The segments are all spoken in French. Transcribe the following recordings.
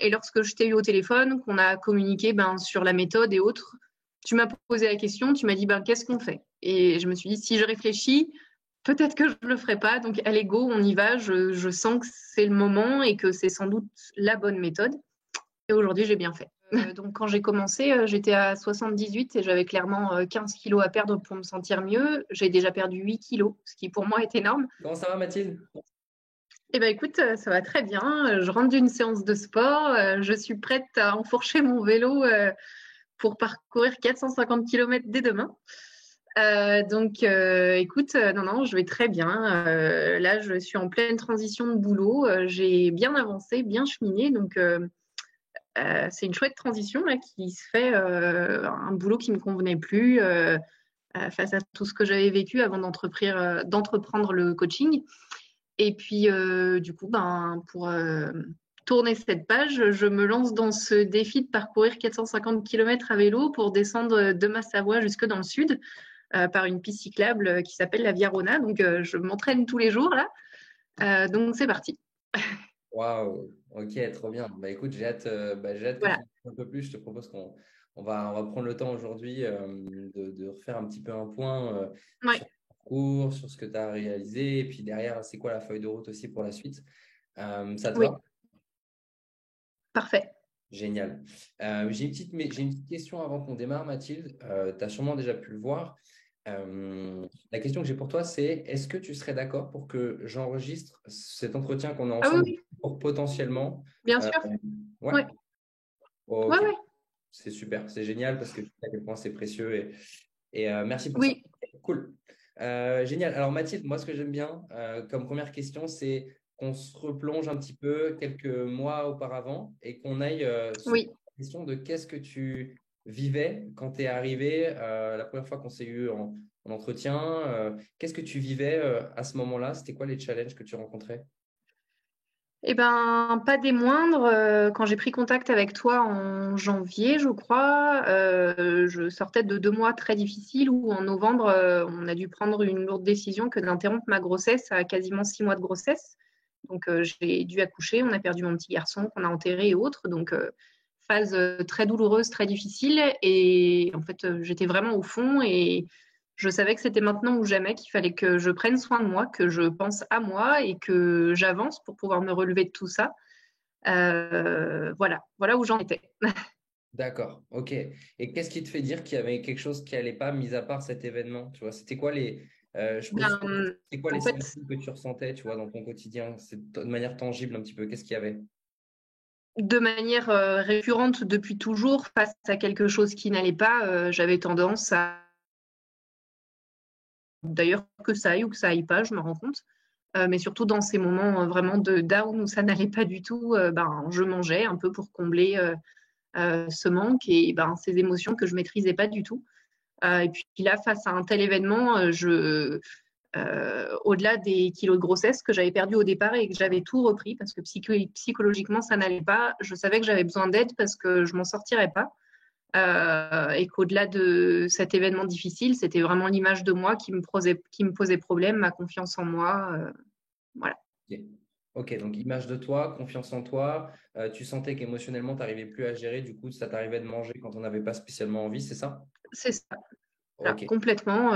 Et lorsque je t'ai eu au téléphone, qu'on a communiqué sur la méthode et autres, tu m'as posé la question, tu m'as dit qu'est-ce qu'on fait? Et je me suis dit, si je réfléchis, peut-être que je ne le ferai pas. Donc, allez, go, on y va. Je sens que c'est le moment et que c'est sans doute la bonne méthode. Et aujourd'hui, j'ai bien fait. Donc, quand j'ai commencé, j'étais à 78 et j'avais clairement 15 kilos à perdre pour me sentir mieux. J'ai déjà perdu 8 kilos, ce qui pour moi est énorme. Comment ça va, Mathilde? Eh ben écoute, ça va très bien. Je rentre d'une séance de sport. Je suis prête à enfourcher mon vélo pour parcourir 450 km dès demain. Écoute, non, je vais très bien. Là, je suis en pleine transition de boulot. J'ai bien avancé, bien cheminé. C'est une chouette transition là qui se fait. Un boulot qui me convenait plus face à tout ce que j'avais vécu avant d'entreprendre le coaching. Et puis, du coup, pour tourner cette page, je me lance dans ce défi de parcourir 450 km à vélo pour descendre de ma Savoie jusque dans le sud par une piste cyclable qui s'appelle la Via Rona. Donc, je m'entraîne tous les jours là. Donc, c'est parti. Waouh, ok, trop bien. Bah écoute, j'ai hâte que tu Voilà. me dises un peu plus. Je te propose qu'on va prendre le temps aujourd'hui de refaire un petit peu un point Ouais, sur le parcours, sur ce que tu as réalisé, et puis derrière, c'est quoi la feuille de route aussi pour la suite. Ça te oui, va? parfait. Génial. J'ai une petite question avant qu'on démarre, Mathilde. Tu as sûrement déjà pu le voir. La question que j'ai pour toi, c'est est-ce que tu serais d'accord pour que j'enregistre cet entretien qu'on a Ah oui, ensemble oui, pour potentiellement. bien euh, sûr. ouais, Ouais, ouais, ok, ouais. c'est super, c'est génial parce que je sais à quel point c'est précieux et merci pour ça. Oui, Cool. Génial. Alors Mathilde, moi ce que j'aime bien comme première question, c'est qu'on se replonge un petit peu quelques mois auparavant et qu'on aille se poser oui. la question de qu'est-ce que tu vivais quand tu es arrivé la première fois qu'on s'est eu en entretien. Qu'est-ce que tu vivais à ce moment-là? C'était quoi les challenges que tu rencontrais? Eh ben, pas des moindres. Quand j'ai pris contact avec toi en janvier, je crois, je sortais de 2 mois très difficiles où en novembre, on a dû prendre une lourde décision que d'interrompre ma grossesse à quasiment 6 mois de grossesse. Donc, j'ai dû accoucher. On a perdu mon petit garçon qu'on a enterré et autres. Donc, phase très douloureuse, très difficile. Et en fait, j'étais vraiment au fond et je savais que c'était maintenant ou jamais qu'il fallait que je prenne soin de moi, que je pense à moi et que j'avance pour pouvoir me relever de tout ça. Voilà où j'en étais. D'accord, ok. Et qu'est-ce qui te fait dire qu'il y avait quelque chose qui allait pas, mis à part cet événement, tu vois? C'était quoi je pose, Ben, c'était quoi les en fait, symptômes que tu ressentais, tu vois, dans ton quotidien? C'est de manière tangible un petit peu. Qu'est-ce qu'il y avait? de manière récurrente depuis toujours, face à quelque chose qui n'allait pas, j'avais tendance à, d'ailleurs, que ça aille ou que ça aille pas, je me rends compte. Mais surtout dans ces moments vraiment de down où ça n'allait pas du tout, je mangeais un peu pour combler ce manque et ces émotions que je maîtrisais pas du tout. Et puis là, face à un tel événement, au-delà des kilos de grossesse que j'avais perdus au départ et que j'avais tout repris parce que psychologiquement, ça n'allait pas, je savais que j'avais besoin d'aide parce que je m'en sortirais pas. Et qu'au-delà de cet événement difficile, c'était vraiment l'image de moi qui me posait problème, ma confiance en moi. Voilà, Ok, ok, donc image de toi, confiance en toi. Tu sentais qu'émotionnellement, tu n'arrivais plus à gérer, du coup, ça t'arrivait de manger quand on n'avait pas spécialement envie, c'est ça? c'est ça. Voilà, Ok. complètement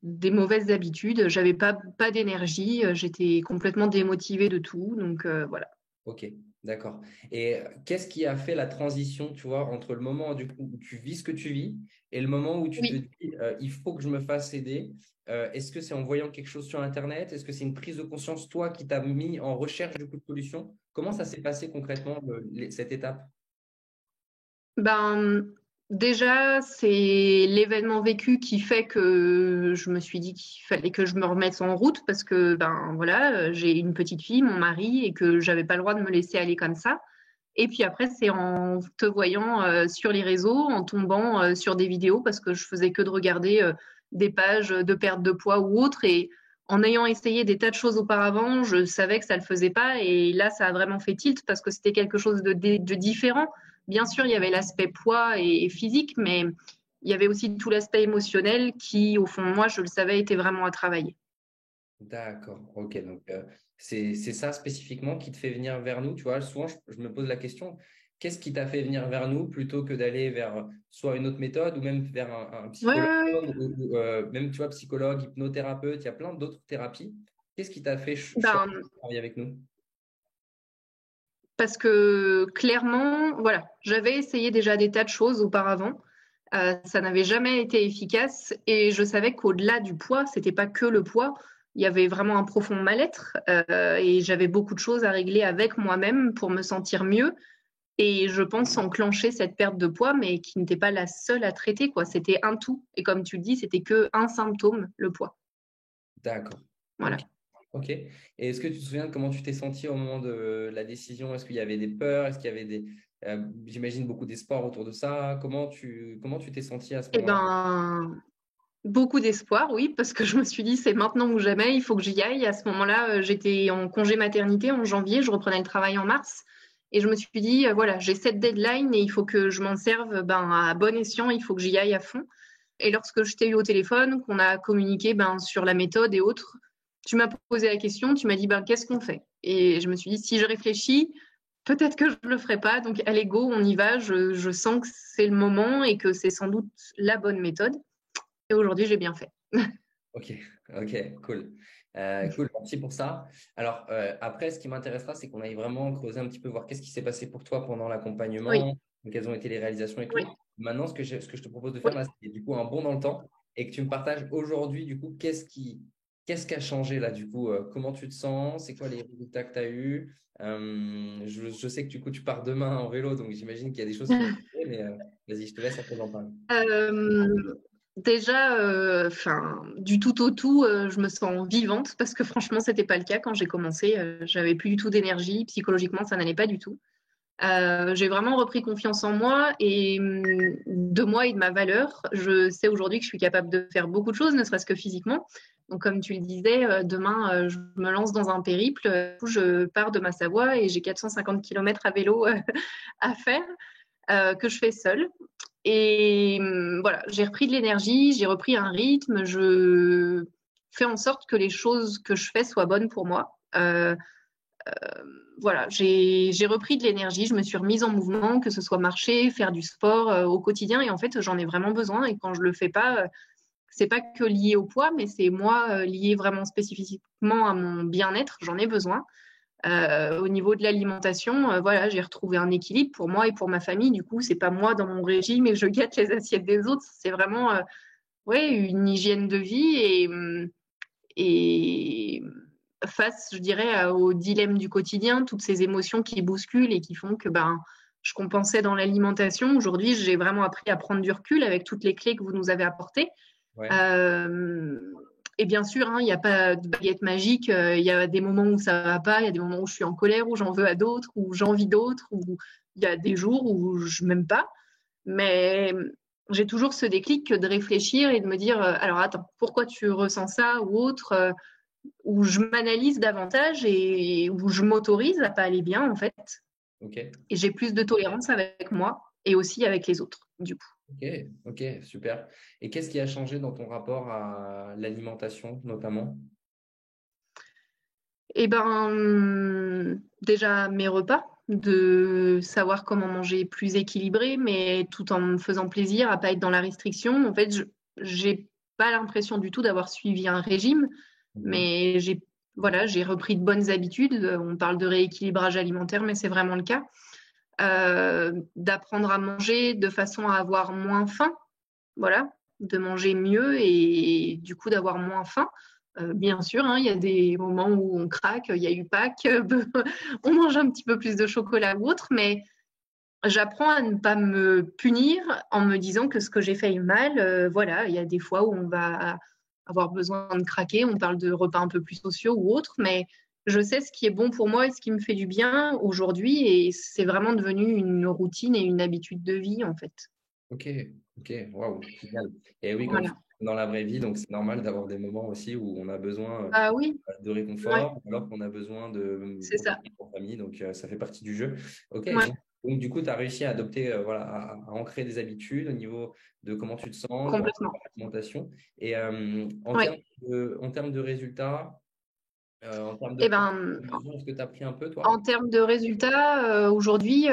des mauvaises habitudes. J'avais pas d'énergie, j'étais complètement démotivée de tout. Donc voilà. Ok, d'accord. Et qu'est-ce qui a fait la transition, tu vois, entre le moment du coup, où tu vis ce que tu vis et le moment où tu te Oui. dis, il faut que je me fasse aider. Est-ce que c'est en voyant quelque chose sur Internet? Est-ce que c'est une prise de conscience, toi, qui t'a mis en recherche du coup de solution? Comment ça s'est passé concrètement, cette étape? Ben, déjà, c'est l'événement vécu qui fait que je me suis dit qu'il fallait que je me remette en route parce que, voilà, j'ai une petite fille, mon mari, et que j'avais pas le droit de me laisser aller comme ça. Et puis après, c'est en te voyant sur les réseaux, en tombant sur des vidéos parce que je faisais que de regarder des pages de perte de poids ou autre. Et en ayant essayé des tas de choses auparavant, je savais que ça le faisait pas. Et là, ça a vraiment fait tilt parce que c'était quelque chose de différent. Bien sûr, il y avait l'aspect poids et physique, mais il y avait aussi tout l'aspect émotionnel qui, au fond, moi, je le savais, était vraiment à travailler. D'accord, ok. Donc, C'est ça spécifiquement qui te fait venir vers nous? Tu vois, souvent, je me pose la question, qu'est-ce qui t'a fait venir vers nous plutôt que d'aller vers soit une autre méthode ou même vers un Ouais, psychologue ouais, ouais. ou même, tu vois, psychologue, hypnothérapeute, il y a plein d'autres thérapies. Qu'est-ce qui t'a fait choisir Ben, de travailler avec nous? parce que clairement, voilà, j'avais essayé déjà des tas de choses auparavant. Ça n'avait jamais été efficace et je savais qu'au-delà du poids, c'était pas que le poids. Il y avait vraiment un profond mal-être et j'avais beaucoup de choses à régler avec moi-même pour me sentir mieux. Et je pense enclencher cette perte de poids, mais qui n'était pas la seule à traiter, quoi. C'était un tout. Et comme tu le dis, c'était que un symptôme, le poids. D'accord. Ok. Voilà. Ok. Et est-ce que tu te souviens de comment tu t'es senti au moment de la décision? Est-ce qu'il y avait des peurs? Est-ce qu'il y avait j'imagine beaucoup d'espoir autour de ça? Comment tu t'es senti à ce Eh moment-là? ben, beaucoup d'espoir, oui, parce que je me suis dit, c'est maintenant ou jamais, il faut que j'y aille. À ce moment-là, j'étais en congé maternité en janvier, je reprenais le travail en mars. Et je me suis dit, voilà, j'ai cette deadline et il faut que je m'en serve à bon escient, il faut que j'y aille à fond. Et lorsque je t'ai eu au téléphone, qu'on a communiqué sur la méthode et autres, tu m'as posé la question, tu m'as dit, qu'est-ce qu'on fait? Et je me suis dit, si je réfléchis, peut-être que je ne le ferai pas. Donc, allez, go, on y va. Je sens que c'est le moment et que c'est sans doute la bonne méthode. Et aujourd'hui, j'ai bien fait. Ok, ok, cool. Cool, merci pour ça. Alors, après, ce qui m'intéressera, c'est qu'on aille vraiment creuser un petit peu, voir qu'est-ce qui s'est passé pour toi pendant Oui, l'accompagnement, quelles ont été les réalisations et oui, tout. Maintenant, ce que je te propose de faire oui. là, c'est du coup un bond dans le temps et que tu me partages aujourd'hui, du coup, qu'est-ce qui a changé là, du coup, comment tu te sens, c'est quoi les résultats que tu as eus. Je sais que du coup, tu pars demain en vélo, donc j'imagine qu'il y a des choses qui vont changer, mais vas-y, je te laisse un peu en parler. Euh, déjà, du tout au tout, je me sens vivante parce que franchement, c'était pas le cas quand j'ai commencé. J'avais plus du tout d'énergie. Psychologiquement, ça n'allait pas du tout. J'ai vraiment repris confiance en moi et de moi et de ma valeur. Je sais aujourd'hui que je suis capable de faire beaucoup de choses, ne serait-ce que physiquement. Donc, comme tu le disais, demain, je me lance dans un périple. Je pars de ma Savoie et j'ai 450 km à vélo à faire, que je fais seule. Et voilà, j'ai repris de l'énergie, j'ai repris un rythme. Je fais en sorte que les choses que je fais soient bonnes pour moi. Voilà, j'ai repris de l'énergie, je me suis remise en mouvement, que ce soit marcher, faire du sport au quotidien. Et en fait, j'en ai vraiment besoin. Et quand je le fais pas, c'est pas que lié au poids, mais c'est moi lié vraiment spécifiquement à mon bien-être. J'en ai besoin. Au niveau de l'alimentation, voilà, j'ai retrouvé un équilibre pour moi et pour ma famille. Du coup, c'est pas moi dans mon régime et je gâte les assiettes des autres. C'est vraiment ouais, une hygiène de vie et face, je dirais, au dilemme du quotidien, toutes ces émotions qui bousculent et qui font que je compensais dans l'alimentation. Aujourd'hui, j'ai vraiment appris à prendre du recul avec toutes les clés que vous nous avez apportées. Ouais. Euh, et bien sûr, hein, il n'y a pas de baguette magique. Il y a des moments où ça va pas, il y a des moments où je suis en colère, où j'en veux à d'autres, où j'envie d'autres, où il y a des jours où je m'aime pas. Mais j'ai toujours ce déclic de réfléchir et de me dire, alors attends, pourquoi tu ressens ça ou autre, où je m'analyse davantage et où je m'autorise à pas aller bien en fait. Ok. Et j'ai plus de tolérance avec moi et aussi avec les autres, du coup. Ok, ok, super. Et qu'est-ce qui a changé dans ton rapport à l'alimentation, notamment? Et déjà mes repas, de savoir comment manger plus équilibré, mais tout en me faisant plaisir à pas être dans la restriction. En fait, je j'ai pas l'impression du tout d'avoir suivi un régime, Mhm. mais j'ai repris de bonnes habitudes. On parle de rééquilibrage alimentaire, mais c'est vraiment le cas. D'apprendre à manger de façon à avoir moins faim, voilà, de manger mieux et du coup d'avoir moins faim. Bien sûr, hein, il y a des moments où on craque, il y a eu Pâques, on mange un petit peu plus de chocolat ou autre, mais j'apprends à ne pas me punir en me disant que ce que j'ai fait est mal. Voilà, il y a des fois où on va avoir besoin de craquer, on parle de repas un peu plus sociaux ou autres, mais je sais ce qui est bon pour moi et ce qui me fait du bien aujourd'hui et c'est vraiment devenu une routine et une habitude de vie en fait. Ok, ok, waouh, génial. Et oui, comme tu Voilà. dis, dans la vraie vie, donc c'est normal d'avoir des moments aussi où on a besoin Ah oui, de ouais, réconfort, alors qu'on a besoin de c'est ça. profiter en famille, donc ça fait partie du jeu. Ok, Ouais, donc du coup, tu as réussi à adopter, voilà, à ancrer des habitudes au niveau de comment tu te sens, dans complètement. l'alimentation. Et Ouais. en termes de résultats, En termes de Eh ben, mesure, est-ce que tu as pris un peu, toi? en termes de résultats, aujourd'hui,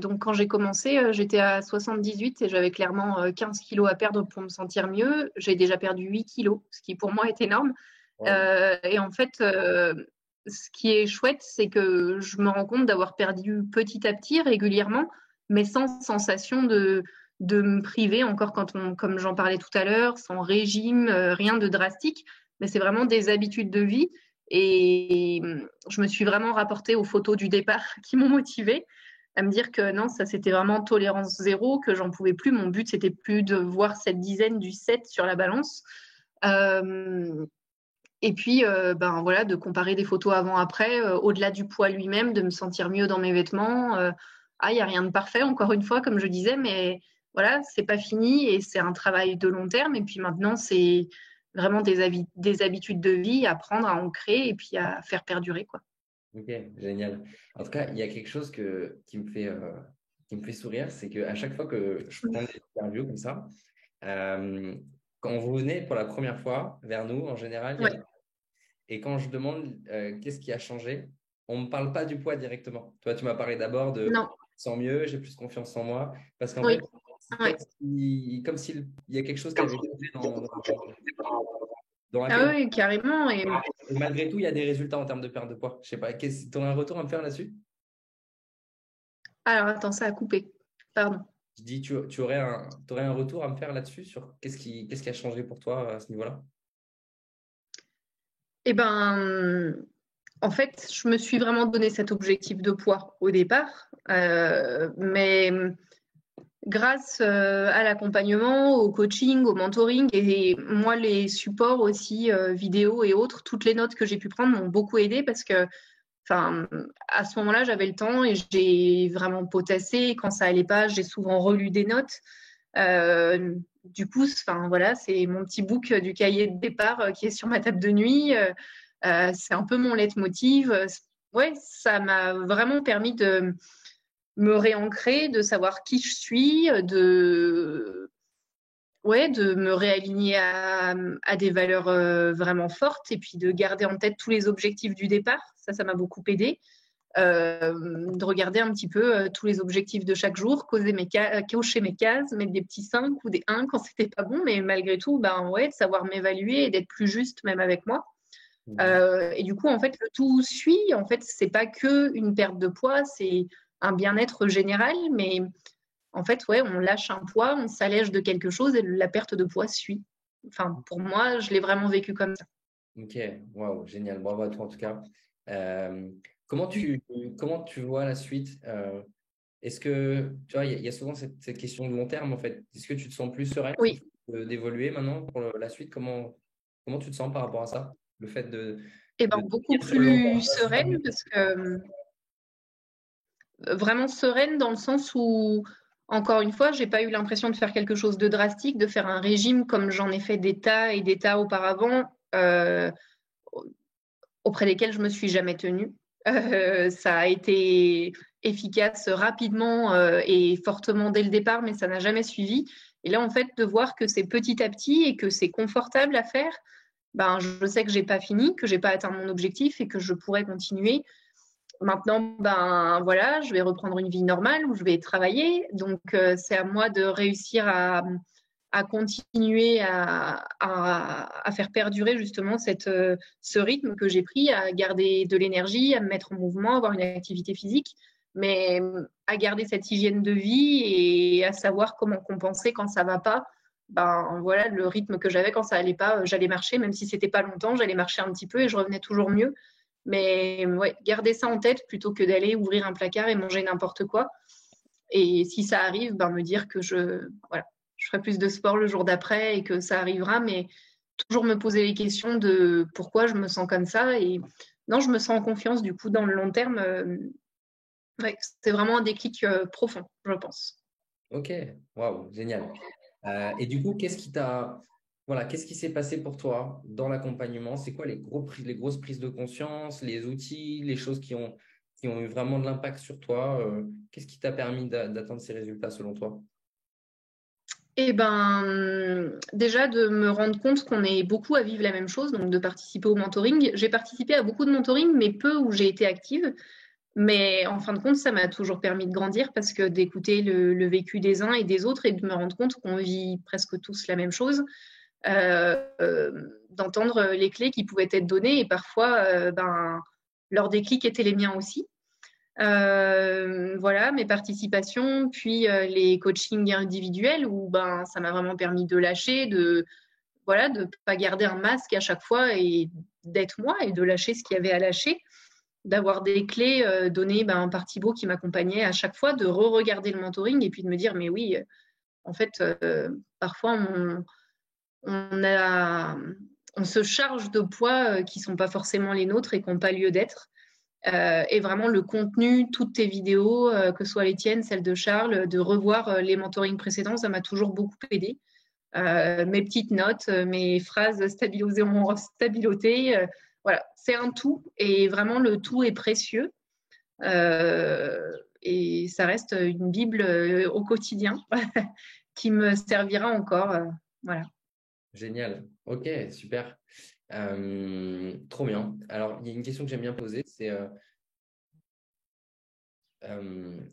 donc quand j'ai commencé, j'étais à 78 et j'avais clairement 15 kilos à perdre pour me sentir mieux. J'ai déjà perdu 8 kilos, ce qui pour moi est énorme. Wow. Et en fait, ce qui est chouette, c'est que je me rends compte d'avoir perdu petit à petit, régulièrement, mais sans sensation de me priver, encore comme j'en parlais tout à l'heure, sans régime, rien de drastique, mais c'est vraiment des habitudes de vie. Et je me suis vraiment rapportée aux photos du départ qui m'ont motivée à me dire que non, ça c'était vraiment tolérance zéro, que j'en pouvais plus. Mon but, c'était plus de voir cette dizaine du 7 sur la balance. Euh, et puis, ben voilà, de comparer des photos avant-après, au-delà du poids lui-même, de me sentir mieux dans mes vêtements. Il n'y a rien de parfait, encore une fois, comme je disais, mais voilà, c'est pas fini et c'est un travail de long terme. Et puis maintenant, c'est vraiment des habitudes de vie à prendre, à ancrer et puis à faire perdurer, quoi. Ok, génial. En tout cas, il y a quelque chose qui me fait sourire, c'est qu'à chaque fois que je prends des interviews comme ça, euh, quand vous venez pour la première fois vers nous, en général, il y a... Ouais, et quand je demande qu'est-ce qui a changé, on ne me parle pas du poids directement. Toi, tu m'as parlé d'abord de non, sans mieux, j'ai plus confiance en moi, parce qu'en oui, fait, c'est ouais. comme s'il y a quelque chose qui avait changé dans la Ah tête. oui, carrément. Et Et malgré tout, il y a des résultats en termes de perte de poids. Je sais pas, tu aurais un retour à me faire là-dessus? alors, attends, ça a coupé. Pardon. Je dis, t'aurais un retour à me faire là-dessus sur qu'est-ce qui a changé pour toi à ce niveau-là? Eh ben, en fait, je me suis vraiment donné cet objectif de poids au départ, mais grâce à l'accompagnement, au coaching, au mentoring et moi les supports aussi vidéo et autres, toutes les notes que j'ai pu prendre m'ont beaucoup aidé parce que, enfin, à ce moment-là, j'avais le temps et j'ai vraiment potassé. Quand ça allait pas, j'ai souvent relu des notes. Du coup, enfin voilà, c'est mon petit book du cahier de départ qui est sur ma table de nuit. C'est un peu mon leitmotiv. Ouais, ça m'a vraiment permis de me réancrer, de savoir qui je suis, ouais, de me réaligner à des valeurs vraiment fortes et puis de garder en tête tous les objectifs du départ. Ça m'a beaucoup aidé. De regarder un petit peu tous les objectifs de chaque jour, cocher mes cases, mettre des petits 5 ou des 1 quand c'était pas bon, mais malgré tout, ben ouais, de savoir m'évaluer et d'être plus juste même avec moi. Mhm. Et du coup, en fait, le tout suit. En fait, c'est pas que une perte de poids, c'est un bien-être général, mais en fait, ouais, on lâche un poids, on s'allège de quelque chose et la perte de poids suit. Enfin, pour moi, je l'ai vraiment vécu comme ça. Ok, waouh, génial, bravo à toi en tout cas. Euh, comment tu, comment tu vois la suite? Est-ce que, tu vois, il y a souvent cette question de long terme en fait. Est-ce que tu te sens plus sereine sur le Oui, fait d'évoluer maintenant pour la suite? Comment tu te sens par rapport à ça? Le fait et ben de beaucoup tenir sur le long plus terme. sereine parce que vraiment sereine dans le sens où, encore une fois, j'ai pas eu l'impression de faire quelque chose de drastique, de faire un régime comme j'en ai fait des tas et des tas auparavant, auprès desquels je me suis jamais tenue. Ça a été efficace rapidement et fortement dès le départ, mais ça n'a jamais suivi. Et là, en fait, de voir que c'est petit à petit et que c'est confortable à faire, ben, je sais que j'ai pas fini, que j'ai pas atteint mon objectif et que je pourrais continuer. Maintenant, ben voilà, je vais reprendre une vie normale où je vais travailler. Donc, c'est à moi de réussir à continuer à faire perdurer justement ce rythme que j'ai pris, à garder de l'énergie, à me mettre en mouvement, avoir une activité physique, mais à garder cette hygiène de vie et à savoir comment compenser quand ça va pas. Ben voilà, le rythme que j'avais quand ça allait pas, j'allais marcher, même si c'était pas longtemps, j'allais marcher un petit peu et je revenais toujours mieux. Mais ouais, garder ça en tête plutôt que d'aller ouvrir un placard et manger n'importe quoi. Et si ça arrive, ben me dire que voilà, je ferai plus de sport le jour d'après et que ça arrivera, mais toujours me poser les questions de pourquoi je me sens comme ça. Et non, je me sens en confiance du coup dans le long terme. Ouais, c'est vraiment un déclic profond, je pense. Ok, waouh, génial. Et du coup, voilà, qu'est-ce qui s'est passé pour toi dans l'accompagnement? C'est quoi les grosses prises de conscience, les outils, les choses qui ont eu vraiment de l'impact sur toi? Qu'est-ce qui t'a permis d'atteindre ces résultats selon toi? Eh ben, déjà de me rendre compte qu'on est beaucoup à vivre la même chose, donc de participer au mentoring. J'ai participé à beaucoup de mentoring, mais peu où j'ai été active. Mais en fin de compte, ça m'a toujours permis de grandir parce que d'écouter le vécu des uns et des autres et de me rendre compte qu'on vit presque tous la même chose, d'entendre les clés qui pouvaient être données et parfois, leurs déclics étaient les miens aussi. Voilà, mes participations, puis les coachings individuels où ça m'a vraiment permis de lâcher, voilà, de pas garder un masque à chaque fois et d'être moi et de lâcher ce qu'il y avait à lâcher, d'avoir des clés données par Thibaut qui m'accompagnait à chaque fois, de re-regarder le mentoring et puis de me dire, mais oui, en fait, parfois on, a, on se charge de poids qui ne sont pas forcément les nôtres et qui n'ont pas lieu d'être. Et vraiment le contenu, toutes tes vidéos, que ce soit les tiennes, celles de Charles, de revoir les mentorings précédents, ça m'a toujours beaucoup aidé. Mes petites notes, mes phrases stabilotées, voilà, c'est un tout et vraiment le tout est précieux. Et ça reste une Bible au quotidien qui me servira encore. Voilà. Génial. Ok, super. Trop bien. Alors, il y a une question que j'aime bien poser, c'est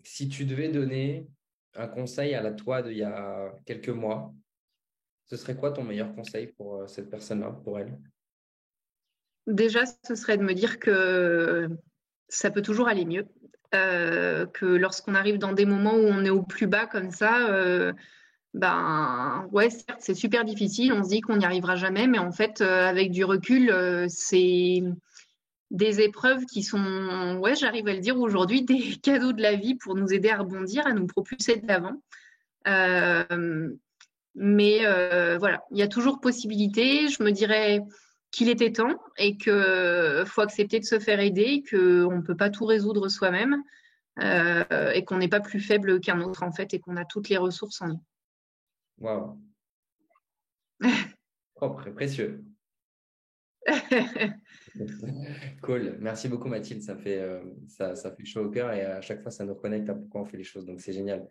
si tu devais donner un conseil à la toi d'il y a quelques mois, ce serait quoi ton meilleur conseil pour cette personne-là, pour elle? Déjà, ce serait de me dire que ça peut toujours aller mieux. Que lorsqu'on arrive dans des moments où on est au plus bas comme ça, ouais, certes, c'est super difficile. On se dit qu'on n'y arrivera jamais, mais en fait, avec du recul, c'est des épreuves qui sont, ouais, j'arrive à le dire aujourd'hui, des cadeaux de la vie pour nous aider à rebondir, à nous propulser de l'avant. Euh, mais voilà, il y a toujours possibilité. Je me dirais qu'il était temps et qu'il faut accepter de se faire aider, qu'on ne peut pas tout résoudre soi-même et qu'on n'est pas plus faible qu'un autre en fait et qu'on a toutes les ressources en nous. Waouh, propre et précieux. Cool. Merci beaucoup, Mathilde. Ça fait chaud au cœur et à chaque fois, ça nous reconnecte à pourquoi on fait les choses. Donc, c'est génial.